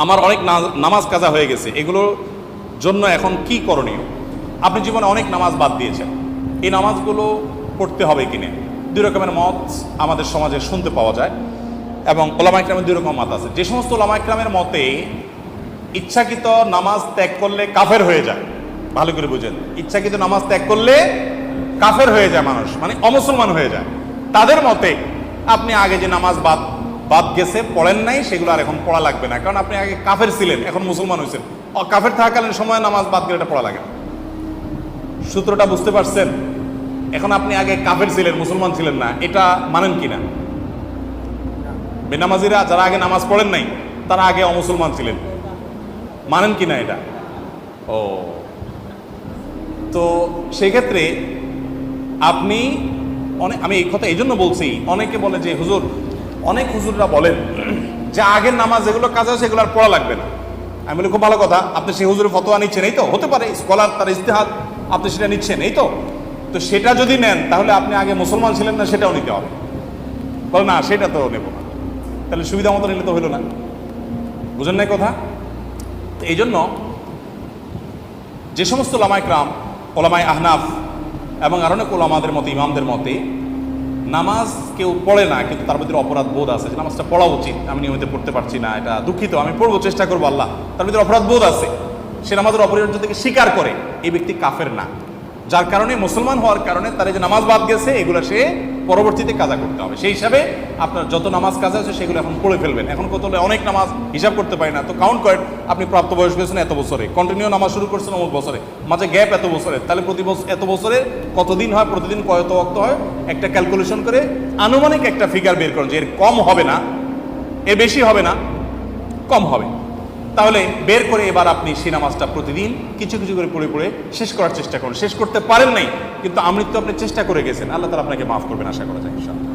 আমার অনেক নামাজ কাজা হয়ে গেছে, এগুলোর জন্য এখন কি করণীয়? আপনি জীবনে অনেক নামাজ বাদ দিয়েছেন, এই নামাজগুলো পড়তে হবে কিনা? দুই রকমের মত আমাদের সমাজে শুনতে পাওয়া যায়, এবং ওলামা ইকরামের দুই রকম মত আছে। যে সমস্ত ওলামা ইকরামের মতে ইচ্ছাকৃত নামাজ ত্যাগ করলে কাফের হয়ে যায়, ভালো করে বুঝেন, ইচ্ছাকৃত নামাজ ত্যাগ করলে কাফের হয়ে যায় মানুষ, মানে অমুসলমান হয়ে যায়, তাদের মতে আপনি আগে যে নামাজ বাদ গেছে, পড়েন নাই, সেগুলো আর এখন পড়া লাগবে না, কারণ আপনি আগে কাফের ছিলেন, এখন মুসলমান হয়েছেন। কাফের থাকাকালীন সময় নামাজ বাদ গেলে এটা পড়া লাগে না। সূত্রটা বুঝতে পারছেন? এখন আপনি আগে কাফের ছিলেন, মুসলমান ছিলেন না, এটা মানেন কিনা? বেনামাজিরা যারা আগে নামাজ পড়েন নাই তারা আগে অমুসলমান ছিলেন, মানেন কিনা এটা? ও, তো সেই ক্ষেত্রে আপনি আমি এই কথা এই জন্য বলছি, অনেকে বলে যে হুজুর, অনেক হুজুররা বলেন যে আগের নামাজ যেগুলো কাজ আছে সেগুলো আর পড়া লাগবে না। আমি বলি খুব ভালো কথা, আপনি সেই হুজুরের ফতোয়া নিচ্ছেন, এই তো হতে পারে স্কলার তার ইজতিহাদ, আপনি সেটা নিচ্ছেন, এই তো সেটা যদি নেন তাহলে আপনি আগে মুসলমান ছিলেন না সেটাও নিতে হবে। বলে না, সেটা তো নেব না, তাহলে সুবিধা মতো নিলে তো হইল না। বুঝেন না কথা? তো এই জন্য যে সমস্ত ওলামায়ে ইকরাম, ওলামায়ে আহনাফ এবং আর অনেক ওলামাদের মতে, ইমামদের মতে নামাজ কেউ পড়ে না কিন্তু তার ভিতরে অপরাধ বোধ আছে যে নামাজটা পড়া উচিত, আমি নিয়মিত পড়তে পারছি না, এটা দুঃখিত, আমি পড়বো, চেষ্টা করবো, আল্লাহ, তার ভিতরে অপরাধ বোধ আছে, সে নামাজের অপরিহার্য থেকে স্বীকার করে, এই ব্যক্তি কাফের না। যার কারণে মুসলমান হওয়ার কারণে তার এই যে নামাজ বাদ গেছে এগুলো সে পরবর্তীতে কাজা করতে হবে। সেই হিসাবে আপনার যত নামাজ কাজা আছে সেগুলো এখন পড়ে ফেলবেন। এখন কত অনেক নামাজ হিসাব করতে পারি না, তো কাউন্ট করেন, আপনি প্রাপ্ত বয়স হয়েছেন এত বছরে, কন্টিনিউ নামাজ শুরু করছেন অমুক বছরে, মাঝে গ্যাপ এত বছরে, তাহলে প্রতি বছর এত বছরে কতদিন হয়, প্রতিদিন কত ওয়াক্ত হয়, একটা ক্যালকুলেশন করে আনুমানিক একটা ফিগার বের করেন যে এর কম হবে না, এর বেশি হবে না, কম হবে, তাহলে বের করে এবার আপনি সেই নামাজটা প্রতিদিন কিছু কিছু করে পড়ে পড়ে শেষ করার চেষ্টা করুন। শেষ করতে পারেন নাই কিন্তু আমৃত্যু আপনি চেষ্টা করে গেছেন, আল্লাহ তাআলা আপনাকে মাফ করবেন, আশা করা যায় ইনশাআল্লাহ।